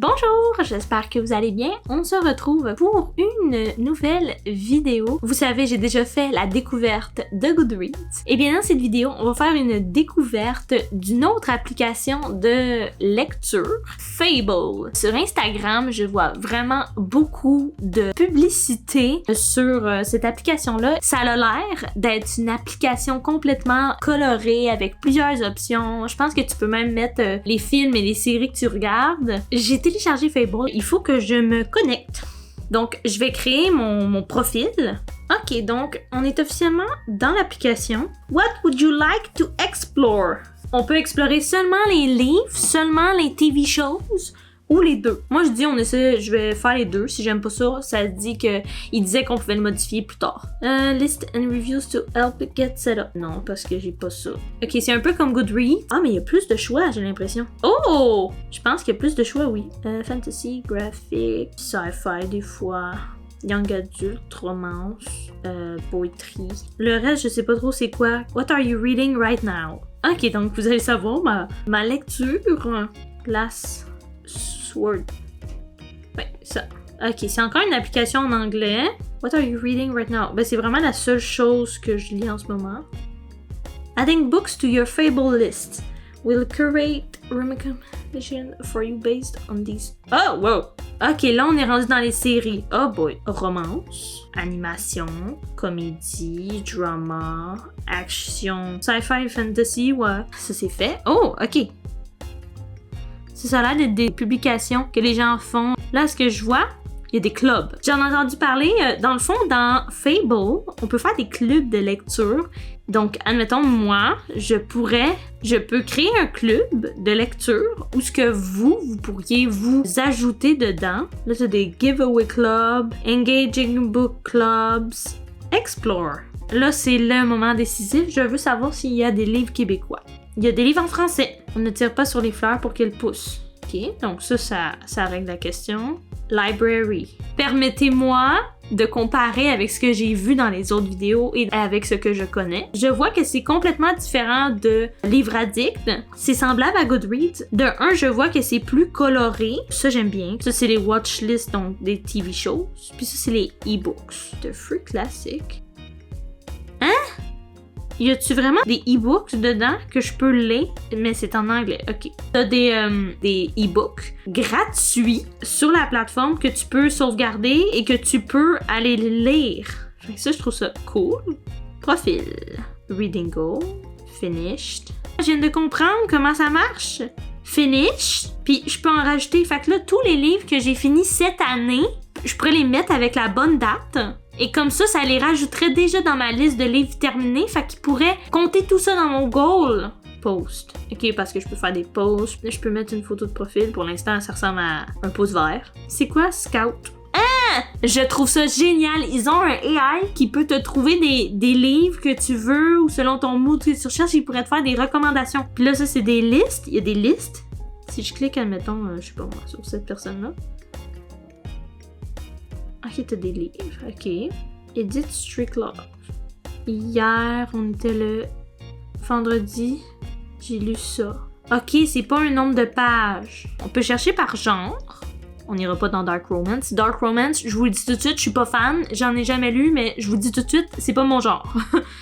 Bonjour, j'espère que vous allez bien. On se retrouve pour une nouvelle vidéo. Vous savez, j'ai déjà fait la découverte de Goodreads. Et bien dans cette vidéo, on va faire une découverte d'une autre application de lecture, Fable. Sur Instagram, je vois vraiment beaucoup de publicité sur cette application-là. Ça a l'air d'être une application complètement colorée avec plusieurs options. Je pense que tu peux même mettre les films et les séries que tu regardes. J'ai téléchargé Fable, il faut que je me connecte. Donc, je vais créer mon profil. Ok, donc, on est officiellement dans l'application. What would you like to explore? On peut explorer seulement les livres, seulement les TV shows ou les deux. Moi, je dis, je vais faire les deux. Si j'aime pas ça, ça dit que il disait qu'on pouvait le modifier plus tard. List and reviews to help it get set up. Non, parce que j'ai pas ça. Ok, c'est un peu comme Goodreads. Ah, mais il y a plus de choix, j'ai l'impression. Oh! Je pense qu'il y a plus de choix, oui. Fantasy, graphic, sci-fi des fois. Young adult, romance, poetry. Le reste, je sais pas trop c'est quoi. What are you reading right now? Ok, donc vous allez savoir ma lecture. Place Sword. Ouais, ça. Ok, c'est encore une application en anglais. What are you reading right now? Ben, c'est vraiment la seule chose que je lis en ce moment. Adding books to your Fable list. We'll curate recommendation for you based on these. Oh, wow! Ok, là, on est rendu dans les séries. Oh boy. Romance, animation, comédie, drama, action, sci-fi, fantasy, ouais. Ça, c'est fait. Oh, ok. Ça a l'air d'être des publications que les gens font. Là, ce que je vois, il y a des clubs. J'en ai entendu parler, dans le fond, dans Fable, on peut faire des clubs de lecture. Donc, admettons, moi, je peux créer un club de lecture où ce que vous pourriez vous ajouter dedans. Là, c'est des giveaway clubs, engaging book clubs, explore. Là, c'est le moment décisif. Je veux savoir s'il y a des livres québécois. Il y a des livres en français. On ne tire pas sur les fleurs pour qu'elles poussent. Ok, donc ça règle la question. Library. Permettez-moi de comparer avec ce que j'ai vu dans les autres vidéos et avec ce que je connais. Je vois que c'est complètement différent de Livre Addict. C'est semblable à Goodreads. De un, je vois que c'est plus coloré. Ça, j'aime bien. Ça, c'est les watchlists, donc des TV shows. Puis ça, c'est les e-books. The Free Classic. Hein? Y a-tu vraiment des e-books dedans que je peux lire? Mais c'est en anglais, ok. T'as des e-books gratuits sur la plateforme que tu peux sauvegarder et que tu peux aller lire. Fait que ça, je trouve ça cool. Profil. Reading goal. Finished. Je viens de comprendre comment ça marche. Finished. Puis je peux en rajouter. Fait que là, tous les livres que j'ai finis cette année, je pourrais les mettre avec la bonne date. Et comme ça les rajouterait déjà dans ma liste de livres terminés. Fait qu'ils pourraient compter tout ça dans mon goal. Post. Ok, parce que je peux faire des posts. Je peux mettre une photo de profil. Pour l'instant, ça ressemble à un pouce vert. C'est quoi, Scout? Ah! Je trouve ça génial. Ils ont un AI qui peut te trouver des livres que tu veux ou selon ton mood que tu recherches, il pourrait te faire des recommandations. Puis là, ça, c'est des listes. Il y a des listes. Si je clique, admettons, je sais pas moi, sur cette personne-là. Ok, t'as des livres, ok. Edith Strickland. Hier, on était le vendredi, j'ai lu ça. Ok, c'est pas un nombre de pages. On peut chercher par genre. On n'ira pas dans Dark Romance. Dark Romance, je vous le dis tout de suite, je suis pas fan. J'en ai jamais lu, mais je vous le dis tout de suite, c'est pas mon genre.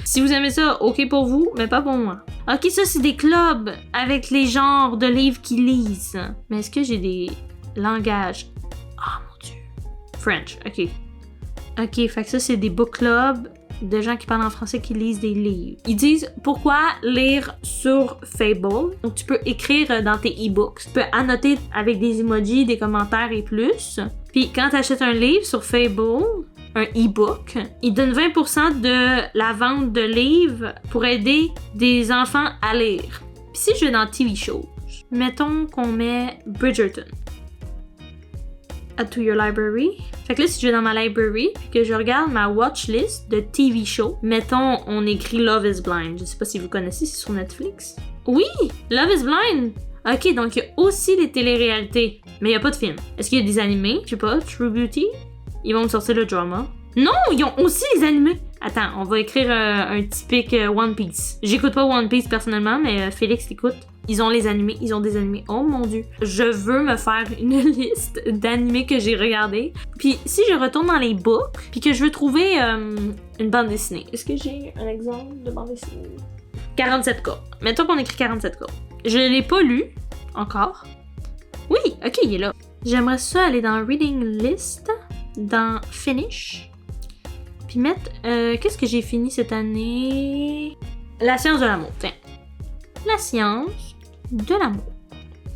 Si vous aimez ça, ok pour vous, mais pas pour moi. Ok, ça, c'est des clubs avec les genres de livres qu'ils lisent. Mais est-ce que j'ai des langages? French, ok. Ok, fait que ça, c'est des book clubs de gens qui parlent en français qui lisent des livres. Ils disent pourquoi lire sur Fable. Donc, tu peux écrire dans tes e-books. Tu peux annoter avec des emojis, des commentaires et plus. Puis, quand tu achètes un livre sur Fable, un e-book, ils donnent 20% de la vente de livres pour aider des enfants à lire. Puis, si je vais dans TV shows, mettons qu'on met Bridgerton. Add to your library. Fait que là, si je vais dans ma library puis que je regarde ma watchlist de TV show, mettons, on écrit Love is Blind. Je sais pas si vous connaissez, c'est sur Netflix. Oui! Love is Blind! Ok, donc il y a aussi les téléréalités. Mais il n'y a pas de film. Est-ce qu'il y a des animés? Je sais pas, True Beauty? Ils vont me sortir le drama. Non, ils ont aussi les animés! Attends, on va écrire un typique One Piece. J'écoute pas One Piece personnellement, mais Félix l'écoute. ils ont les animés, ils ont des animés. Oh mon dieu. Je veux me faire une liste d'animés que j'ai regardés. Puis si je retourne dans les books, puis que je veux trouver une bande dessinée. Est-ce que j'ai un exemple de bande dessinée? 47K. Mettons qu'on écrit 47K. Je l'ai pas lu encore. Oui, ok, il est là. J'aimerais ça aller dans Reading List, dans Finish, puis mettre... qu'est-ce que j'ai fini cette année? La science de l'amour, tiens. La science de l'amour.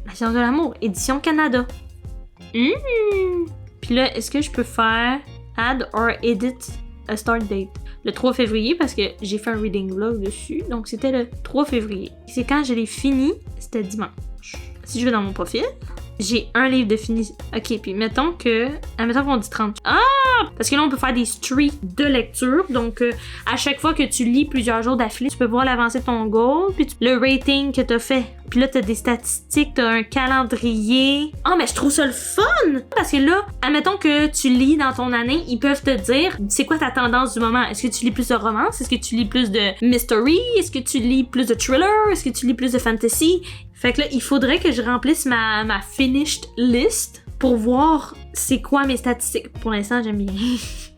La science de l'amour, édition Canada. Puis là, est-ce que je peux faire Add or Edit a Start Date? Le 3 février, parce que j'ai fait un reading vlog dessus, donc c'était le 3 février. C'est quand je l'ai fini, c'était dimanche. Si je vais dans mon profil, j'ai un livre de fini. Ok, puis mettons qu'on dit 30. Ah! Parce que là, on peut faire des streaks de lecture. Donc, à chaque fois que tu lis plusieurs jours d'affilée, tu peux voir l'avancée de ton goal, puis le rating que t'as fait. Puis là, t'as des statistiques, t'as un calendrier. Ah, mais je trouve ça le fun! Parce que là, admettons que tu lis dans ton année, ils peuvent te dire, c'est quoi ta tendance du moment? Est-ce que tu lis plus de romance? Est-ce que tu lis plus de mystery? Est-ce que tu lis plus de thriller? Est-ce que tu lis plus de fantasy? Fait que là, il faudrait que je remplisse ma finished list pour voir c'est quoi mes statistiques. Pour l'instant, j'aime bien.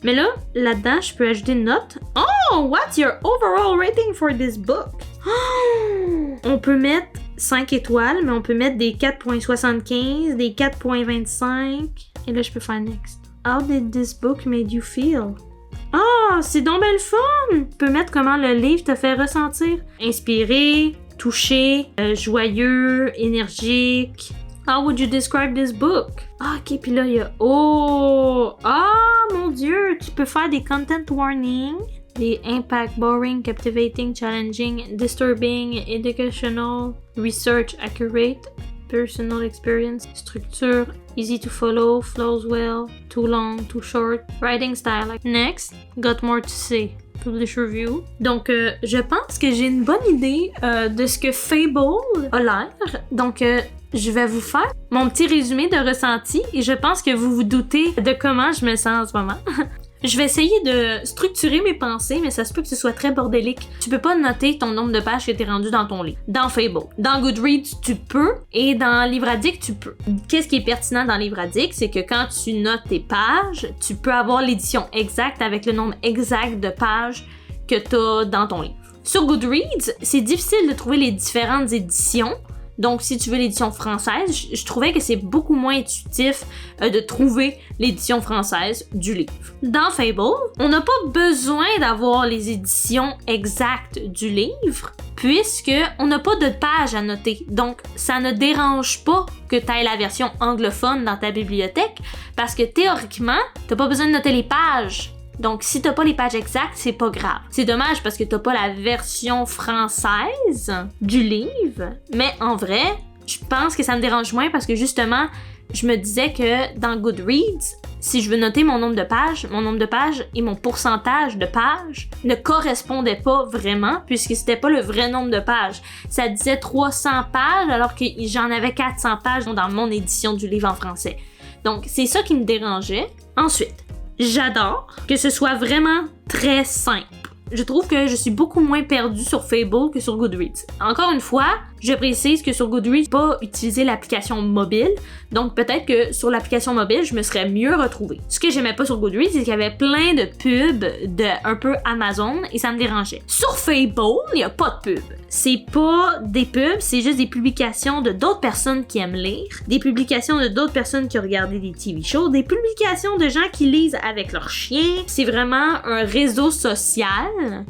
Mais là-dedans, je peux ajouter une note. Oh, what's your overall rating for this book? Oh! On peut mettre 5 étoiles, mais on peut mettre des 4.75, des 4.25. Et là, je peux faire next. How did this book made you feel? Ah, c'est donc belle fun! Tu peux mettre comment le livre te fait ressentir. Inspiré, touché, joyeux, énergique. How would you describe this book? Ah, ok, puis là, il y a... Oh! Ah, mon Dieu! Tu peux faire des content warnings, des impact, boring, captivating, challenging, disturbing, educational, research accurate, personal experience, structure, easy to follow, flows well, too long, too short, writing style. Next, got more to say. Publish review. Donc, je pense que j'ai une bonne idée de ce que Fable a l'air. Donc, je vais vous faire mon petit résumé de ressenti et je pense que vous vous doutez de comment je me sens en ce moment. Je vais essayer de structurer mes pensées, mais ça se peut que ce soit très bordélique. Tu peux pas noter ton nombre de pages que t'es rendu dans ton livre. Dans Fable. Dans Goodreads, tu peux. Et dans Livre Addict, tu peux. Qu'est-ce qui est pertinent dans Livre Addict? C'est que quand tu notes tes pages, tu peux avoir l'édition exacte avec le nombre exact de pages que t'as dans ton livre. Sur Goodreads, c'est difficile de trouver les différentes éditions. Donc, si tu veux l'édition française, je trouvais que c'est beaucoup moins intuitif de trouver l'édition française du livre. Dans Fable, on n'a pas besoin d'avoir les éditions exactes du livre, puisque on n'a pas de page à noter. Donc, ça ne dérange pas que tu aies la version anglophone dans ta bibliothèque, parce que théoriquement, t'as pas besoin de noter les pages. Donc, si t'as pas les pages exactes, c'est pas grave. C'est dommage parce que t'as pas la version française du livre, mais en vrai, je pense que ça me dérange moins parce que justement, je me disais que dans Goodreads, si je veux noter mon nombre de pages et mon pourcentage de pages ne correspondaient pas vraiment puisque c'était pas le vrai nombre de pages. Ça disait 300 pages alors que j'en avais 400 pages dans mon édition du livre en français. Donc, c'est ça qui me dérangeait. Ensuite, j'adore que ce soit vraiment très simple. Je trouve que je suis beaucoup moins perdue sur Fable que sur Goodreads. Encore une fois, je précise que sur Goodreads, pas utiliser l'application mobile. Donc peut-être que sur l'application mobile, je me serais mieux retrouvée. Ce que j'aimais pas sur Goodreads, c'est qu'il y avait plein de pubs de un peu Amazon et ça me dérangeait. Sur Fable, il y a pas de pub. C'est pas des pubs, c'est juste des publications de d'autres personnes qui aiment lire, des publications de d'autres personnes qui ont regardé des TV shows, des publications de gens qui lisent avec leurs chiens. C'est vraiment un réseau social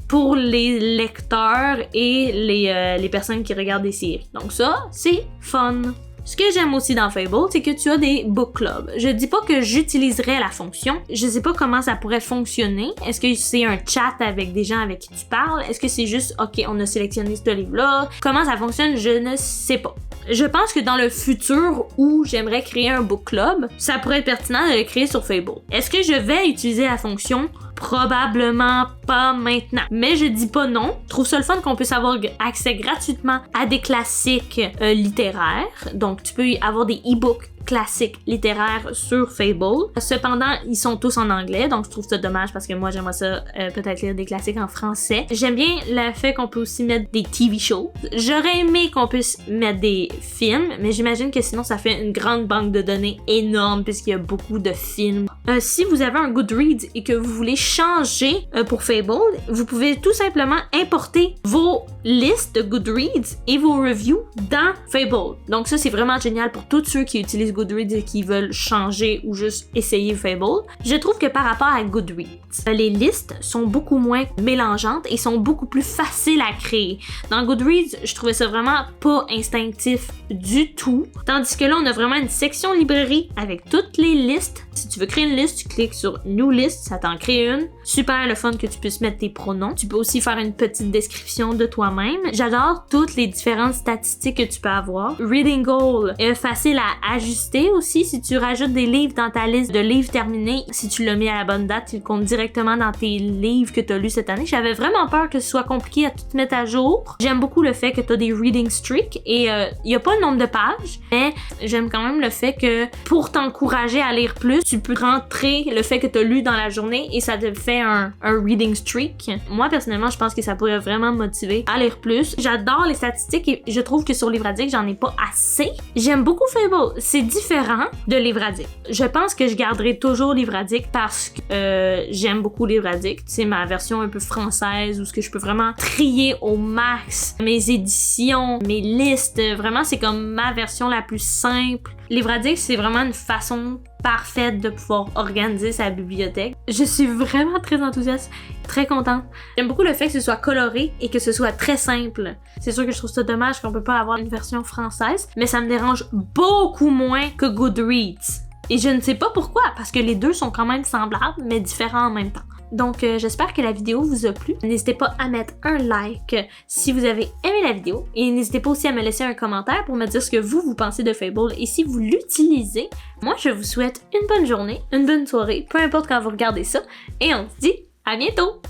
pour les lecteurs et les personnes qui regardent des séries. Donc ça, c'est fun. Ce que j'aime aussi dans Fable, c'est que tu as des book clubs. Je dis pas que j'utiliserais la fonction. Je sais pas comment ça pourrait fonctionner. Est-ce que c'est un chat avec des gens avec qui tu parles? Est-ce que c'est juste, OK, on a sélectionné ce livre-là? Comment ça fonctionne? Je ne sais pas. Je pense que dans le futur où j'aimerais créer un book club, ça pourrait être pertinent de le créer sur Fable. Est-ce que je vais utiliser la fonction? Probablement pas maintenant. Mais je dis pas non. Je trouve ça le fun qu'on puisse avoir accès gratuitement à des classiques littéraires. Donc, tu peux avoir des e-books classiques littéraires sur Fable. Cependant, ils sont tous en anglais, donc je trouve ça dommage parce que moi j'aimerais ça peut-être lire des classiques en français. J'aime bien le fait qu'on peut aussi mettre des TV shows. J'aurais aimé qu'on puisse mettre des films, mais j'imagine que sinon ça fait une grande banque de données énorme puisqu'il y a beaucoup de films. Si vous avez un Goodreads et que vous voulez changer pour Fable, vous pouvez tout simplement importer vos listes de Goodreads et vos reviews dans Fable. Donc ça, c'est vraiment génial pour tous ceux qui utilisent Goodreads et qui veulent changer ou juste essayer Fable. Je trouve que par rapport à Goodreads, les listes sont beaucoup moins mélangeantes et sont beaucoup plus faciles à créer. Dans Goodreads, je trouvais ça vraiment pas instinctif du tout. Tandis que là, on a vraiment une section librairie avec toutes les listes. Si tu veux créer une liste, tu cliques sur New List, ça t'en crée une. Super le fun que tu puisses mettre tes pronoms. Tu peux aussi faire une petite description de toi-même. J'adore toutes les différentes statistiques que tu peux avoir. Reading Goal est facile à ajuster aussi. Si tu rajoutes des livres dans ta liste de livres terminés, si tu l'as mis à la bonne date, il compte directement dans tes livres que tu as lus cette année. J'avais vraiment peur que ce soit compliqué à tout mettre à jour. J'aime beaucoup le fait que tu as des reading streaks et il n'y a pas le nombre de pages, mais j'aime quand même le fait que pour t'encourager à lire plus, tu peux rentrer le fait que tu as lu dans la journée et ça te fait un reading streak. Moi, personnellement, je pense que ça pourrait vraiment me motiver à lire plus. J'adore les statistiques et je trouve que sur Livre Addict, j'en ai pas assez. J'aime beaucoup Fable. C'est différent de Livre Addict. Je pense que je garderai toujours Livre Addict parce que j'aime beaucoup Livre Addict. C'est ma version un peu française où ce que je peux vraiment trier au max mes éditions, mes listes. Vraiment, c'est comme ma version la plus simple. Livre Addict, c'est vraiment une façon parfaite de pouvoir organiser sa bibliothèque. Je suis vraiment très enthousiaste, très contente. J'aime beaucoup le fait que ce soit coloré et que ce soit très simple. C'est sûr que je trouve ça dommage qu'on peut pas avoir une version française, mais ça me dérange beaucoup moins que Goodreads. Et je ne sais pas pourquoi, parce que les deux sont quand même semblables, mais différents en même temps. Donc, j'espère que la vidéo vous a plu. N'hésitez pas à mettre un like si vous avez aimé la vidéo. Et n'hésitez pas aussi à me laisser un commentaire pour me dire ce que vous pensez de Fable et si vous l'utilisez. Moi, je vous souhaite une bonne journée, une bonne soirée, peu importe quand vous regardez ça. Et on se dit à bientôt!